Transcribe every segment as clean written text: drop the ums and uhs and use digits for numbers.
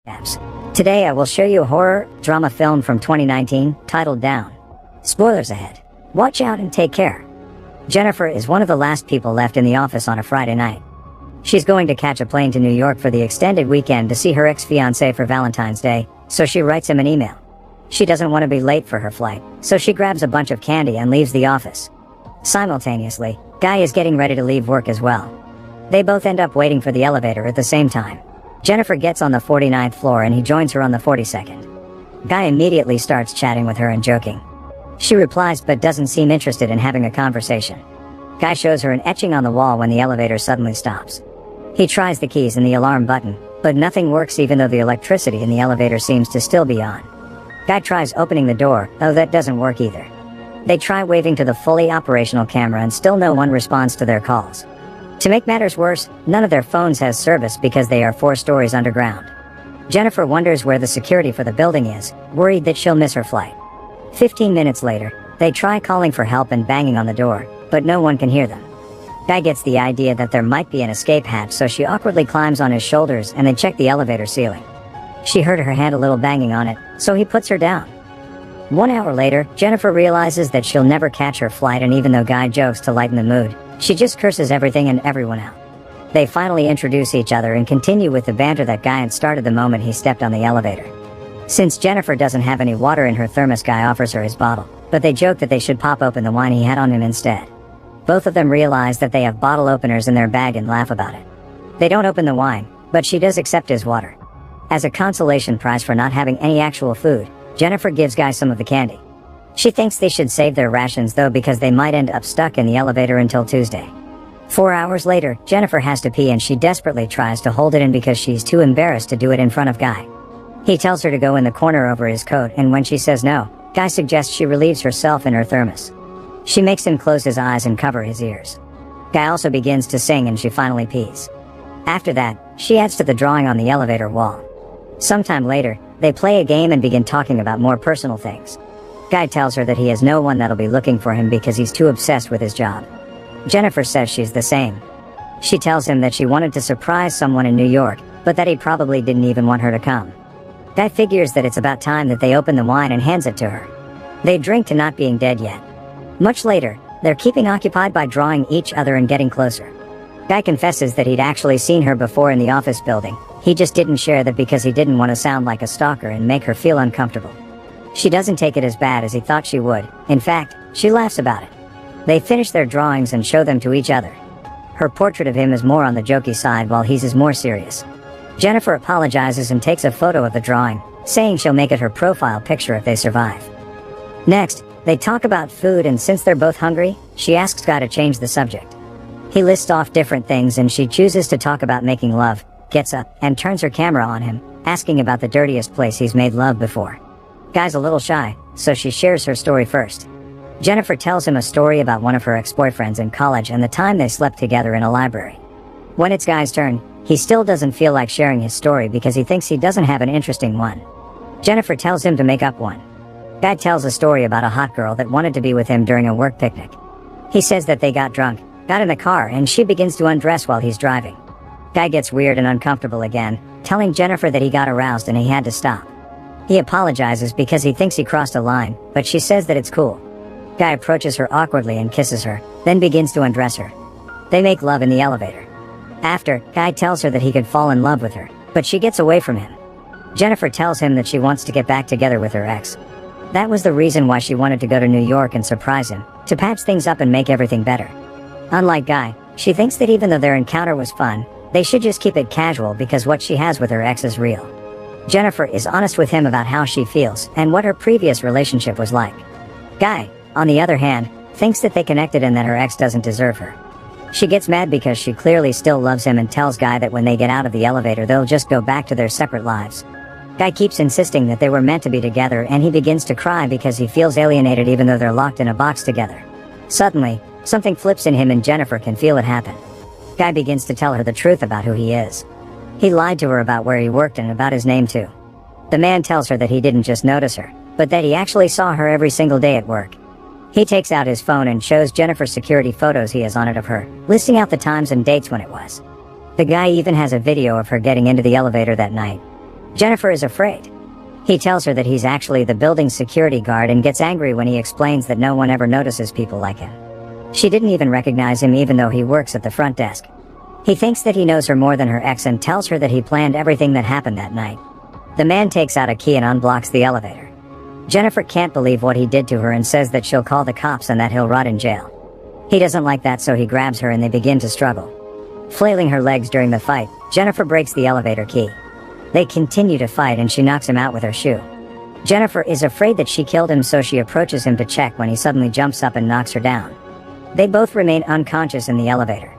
apps. Today I will show you a horror drama film from 2019 titled Down. Spoilers ahead. Watch out and take care. Jennifer is one of the last people left in the office on a Friday night. She's going to catch a plane to New York for the extended weekend to see her ex-fiancé for Valentine's Day, so she writes him an email. She doesn't want to be late for her flight, so she grabs a bunch of candy and leaves the office. Simultaneously, Guy is getting ready to leave work as well. They both end up waiting for the elevator at the same time. Jennifer gets on the 49th floor and he joins her on the 42nd. Guy immediately starts chatting with her and joking. She replies but doesn't seem interested in having a conversation. Guy shows her an etching on the wall when the elevator suddenly stops. He tries the keys and the alarm button, but nothing works even though the electricity in the elevator seems to still be on. Guy tries opening the door, though that doesn't work either. They try waving to the fully operational camera and still no one responds to their calls. To make matters worse, none of their phones has service because they are 4 stories underground. Jennifer wonders where the security for the building is, worried that she'll miss her flight. 15 minutes later, they try calling for help and banging on the door, but no one can hear them. Guy gets the idea that there might be an escape hatch, so she awkwardly climbs on his shoulders and they check the elevator ceiling. She heard her hand a little banging on it, so he puts her down. 1 hour later, Jennifer realizes that she'll never catch her flight, and even though Guy jokes to lighten the mood, she just curses everything and everyone out. They finally introduce each other and continue with the banter that Guy had started the moment he stepped on the elevator. Since Jennifer doesn't have any water in her thermos, Guy offers her his bottle, but they joke that they should pop open the wine he had on him instead. Both of them realize that they have bottle openers in their bag and laugh about it. They don't open the wine, but she does accept his water. As a consolation prize for not having any actual food, Jennifer gives Guy some of the candy. She thinks they should save their rations though because they might end up stuck in the elevator until Tuesday. 4 hours later, Jennifer has to pee and she desperately tries to hold it in because she's too embarrassed to do it in front of Guy. He tells her to go in the corner over his coat, and when she says no, Guy suggests she relieves herself in her thermos. She makes him close his eyes and cover his ears. Guy also begins to sing and she finally pees. After that, she adds to the drawing on the elevator wall. Sometime later, they play a game and begin talking about more personal things. Guy tells her that he has no one that'll be looking for him because he's too obsessed with his job. Jennifer says she's the same. She tells him that she wanted to surprise someone in New York, but that he probably didn't even want her to come. Guy figures that it's about time that they open the wine and hands it to her. They drink to not being dead yet. Much later, they're keeping occupied by drawing each other and getting closer. Guy confesses that he'd actually seen her before in the office building. He just didn't share that because he didn't want to sound like a stalker and make her feel uncomfortable. She doesn't take it as bad as he thought she would. In fact, she laughs about it. They finish their drawings and show them to each other. Her portrait of him is more on the jokey side while his is more serious. Jennifer apologizes and takes a photo of the drawing, saying she'll make it her profile picture if they survive. Next, they talk about food, and since they're both hungry, she asks Guy to change the subject. He lists off different things and she chooses to talk about making love, gets up, and turns her camera on him, asking about the dirtiest place he's made love before. Guy's a little shy, so she shares her story first. Jennifer tells him a story about one of her ex-boyfriends in college and the time they slept together in a library. When it's Guy's turn, he still doesn't feel like sharing his story because he thinks he doesn't have an interesting one. Jennifer tells him to make up one. Guy tells a story about a hot girl that wanted to be with him during a work picnic. He says that they got drunk, got in the car, and she begins to undress while he's driving. Guy gets weird and uncomfortable again, telling Jennifer that he got aroused and he had to stop. He apologizes because he thinks he crossed a line, but she says that it's cool. Guy approaches her awkwardly and kisses her, then begins to undress her. They make love in the elevator. After, Guy tells her that he could fall in love with her, but she gets away from him. Jennifer tells him that she wants to get back together with her ex. That was the reason why she wanted to go to New York and surprise him, to patch things up and make everything better. Unlike Guy, she thinks that even though their encounter was fun, they should just keep it casual because what she has with her ex is real. Jennifer is honest with him about how she feels and what her previous relationship was like. Guy, on the other hand, thinks that they connected and that her ex doesn't deserve her. She gets mad because she clearly still loves him and tells Guy that when they get out of the elevator they'll just go back to their separate lives. Guy keeps insisting that they were meant to be together, and he begins to cry because he feels alienated even though they're locked in a box together. Suddenly, something flips in him and Jennifer can feel it happen. Guy begins to tell her the truth about who he is. He lied to her about where he worked and about his name too. The man tells her that he didn't just notice her, but that he actually saw her every single day at work. He takes out his phone and shows Jennifer security photos he has on it of her, listing out the times and dates when it was. The guy even has a video of her getting into the elevator that night. Jennifer is afraid. He tells her that he's actually the building's security guard and gets angry when he explains that no one ever notices people like him. She didn't even recognize him even though he works at the front desk. He thinks that he knows her more than her ex and tells her that he planned everything that happened that night. The man takes out a key and unblocks the elevator. Jennifer can't believe what he did to her and says that she'll call the cops and that he'll rot in jail. He doesn't like that, so he grabs her and they begin to struggle. Flailing her legs during the fight, Jennifer breaks the elevator key. They continue to fight and she knocks him out with her shoe. Jennifer is afraid that she killed him, so she approaches him to check when he suddenly jumps up and knocks her down. They both remain unconscious in the elevator.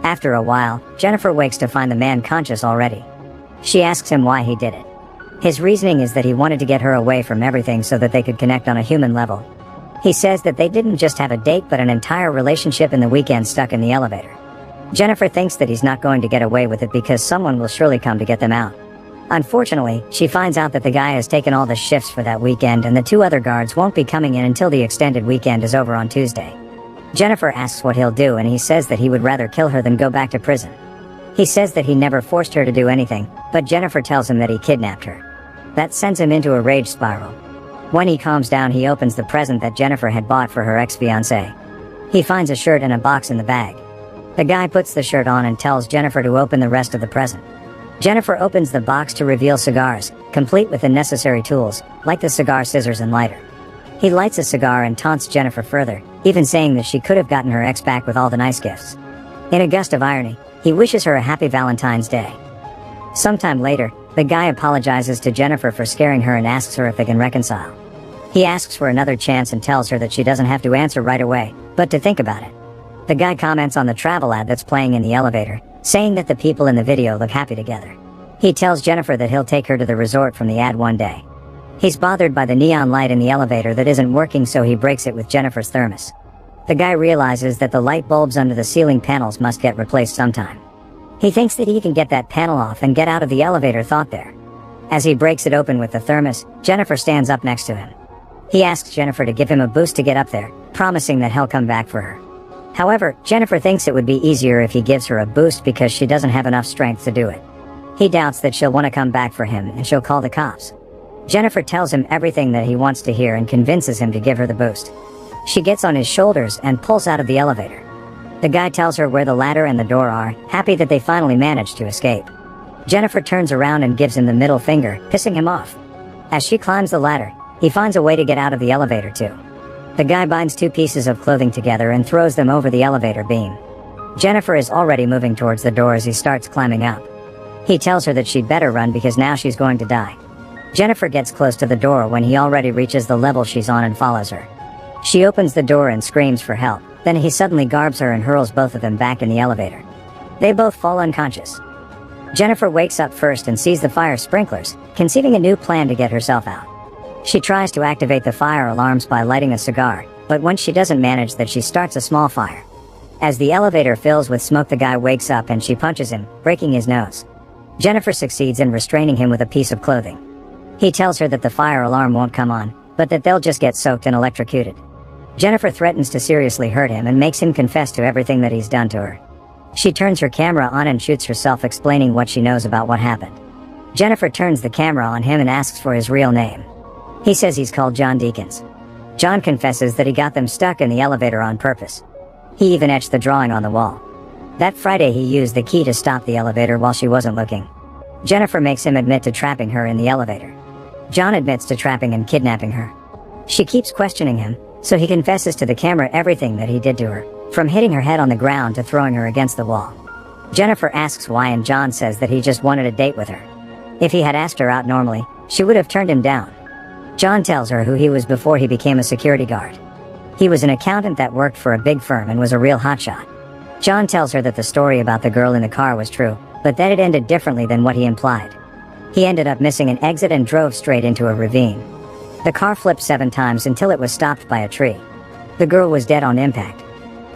After a while, Jennifer wakes to find the man conscious already. She asks him why he did it. His reasoning is that he wanted to get her away from everything so that they could connect on a human level. He says that they didn't just have a date but an entire relationship in the weekend stuck in the elevator. Jennifer thinks that he's not going to get away with it because someone will surely come to get them out. Unfortunately, she finds out that the guy has taken all the shifts for that weekend and the two other guards won't be coming in until the extended weekend is over on Tuesday. Jennifer asks what he'll do and he says that he would rather kill her than go back to prison. He says that he never forced her to do anything, but Jennifer tells him that he kidnapped her. That sends him into a rage spiral. When he calms down, he opens the present that Jennifer had bought for her ex-fiancé. He finds a shirt and a box in the bag. The guy puts the shirt on and tells Jennifer to open the rest of the present. Jennifer opens the box to reveal cigars, complete with the necessary tools, like the cigar scissors and lighter. He lights a cigar and taunts Jennifer further, even saying that she could have gotten her ex back with all the nice gifts. In a gust of irony, he wishes her a happy Valentine's Day. Sometime later, the guy apologizes to Jennifer for scaring her and asks her if they can reconcile. He asks for another chance and tells her that she doesn't have to answer right away, but to think about it. The guy comments on the travel ad that's playing in the elevator, saying that the people in the video look happy together. He tells Jennifer that he'll take her to the resort from the ad one day. He's bothered by the neon light in the elevator that isn't working, so he breaks it with Jennifer's thermos. The guy realizes that the light bulbs under the ceiling panels must get replaced sometime. He thinks that he can get that panel off and get out of the elevator thought there. As he breaks it open with the thermos, Jennifer stands up next to him. He asks Jennifer to give him a boost to get up there, promising that he'll come back for her. However, Jennifer thinks it would be easier if he gives her a boost because she doesn't have enough strength to do it. He doubts that she'll want to come back for him and she'll call the cops. Jennifer tells him everything that he wants to hear and convinces him to give her the boost. She gets on his shoulders and pulls out of the elevator. The guy tells her where the ladder and the door are, happy that they finally managed to escape. Jennifer turns around and gives him the middle finger, pissing him off. As she climbs the ladder, he finds a way to get out of the elevator too. The guy binds two pieces of clothing together and throws them over the elevator beam. Jennifer is already moving towards the door as he starts climbing up. He tells her that she'd better run because now she's going to die. Jennifer gets close to the door when he already reaches the level she's on and follows her. She opens the door and screams for help, then he suddenly garbs her and hurls both of them back in the elevator. They both fall unconscious. Jennifer wakes up first and sees the fire sprinklers, conceiving a new plan to get herself out. She tries to activate the fire alarms by lighting a cigar, but once she doesn't manage that, she starts a small fire. As the elevator fills with smoke, the guy wakes up and she punches him, breaking his nose. Jennifer succeeds in restraining him with a piece of clothing. He tells her that the fire alarm won't come on, but that they'll just get soaked and electrocuted. Jennifer threatens to seriously hurt him and makes him confess to everything that he's done to her. She turns her camera on and shoots herself, explaining what she knows about what happened. Jennifer turns the camera on him and asks for his real name. He says he's called John Deacons. John confesses that he got them stuck in the elevator on purpose. He even etched the drawing on the wall. That Friday he used the key to stop the elevator while she wasn't looking. Jennifer makes him admit to trapping her in the elevator. John admits to trapping and kidnapping her. She keeps questioning him, so he confesses to the camera everything that he did to her, from hitting her head on the ground to throwing her against the wall. Jennifer asks why and John says that he just wanted a date with her. If he had asked her out normally, she would have turned him down. John tells her who he was before he became a security guard. He was an accountant that worked for a big firm and was a real hotshot. John tells her that the story about the girl in the car was true, but that it ended differently than what he implied. He ended up missing an exit and drove straight into a ravine. The car flipped 7 times until it was stopped by a tree. The girl was dead on impact.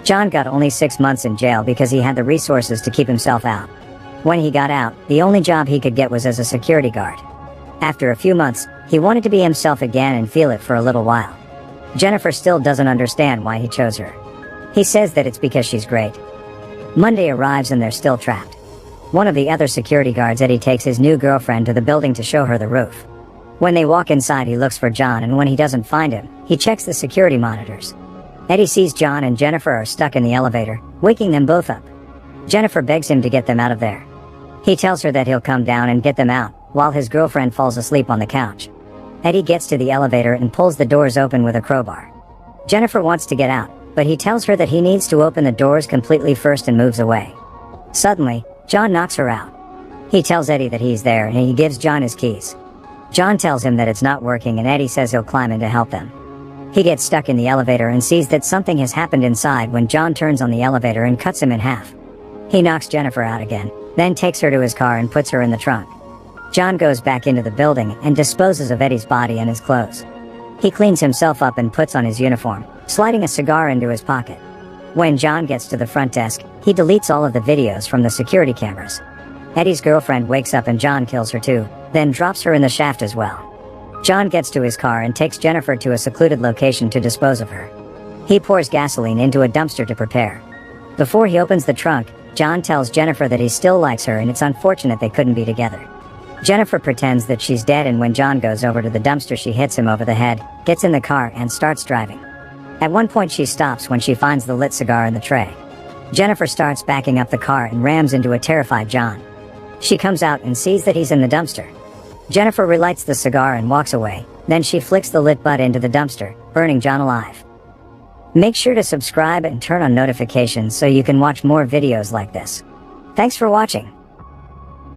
John got only 6 months in jail because he had the resources to keep himself out. When he got out, the only job he could get was as a security guard. After a few months, he wanted to be himself again and feel it for a little while. Jennifer still doesn't understand why he chose her. He says that it's because she's great. Monday arrives and they're still trapped. One of the other security guards, Eddie, takes his new girlfriend to the building to show her the roof. When they walk inside, he looks for John, and when he doesn't find him, he checks the security monitors. Eddie sees John and Jennifer are stuck in the elevator, waking them both up. Jennifer begs him to get them out of there. He tells her that he'll come down and get them out, while his girlfriend falls asleep on the couch. Eddie gets to the elevator and pulls the doors open with a crowbar. Jennifer wants to get out, but he tells her that he needs to open the doors completely first and moves away. Suddenly, John knocks her out. He tells Eddie that he's there and he gives John his keys. John tells him that it's not working and Eddie says he'll climb in to help them. He gets stuck in the elevator and sees that something has happened inside when John turns on the elevator and cuts him in half. He knocks Jennifer out again, then takes her to his car and puts her in the trunk. John goes back into the building and disposes of Eddie's body and his clothes. He cleans himself up and puts on his uniform, sliding a cigar into his pocket. When John gets to the front desk, he deletes all of the videos from the security cameras. Eddie's girlfriend wakes up and John kills her too, then drops her in the shaft as well. John gets to his car and takes Jennifer to a secluded location to dispose of her. He pours gasoline into a dumpster to prepare. Before he opens the trunk, John tells Jennifer that he still likes her and it's unfortunate they couldn't be together. Jennifer pretends that she's dead, and when John goes over to the dumpster, she hits him over the head, gets in the car and starts driving. At one point she stops when she finds the lit cigar in the tray. Jennifer starts backing up the car and rams into a terrified John. She comes out and sees that he's in the dumpster. Jennifer relights the cigar and walks away, then she flicks the lit butt into the dumpster, burning John alive. Make sure to subscribe and turn on notifications so you can watch more videos like this. Thanks for watching.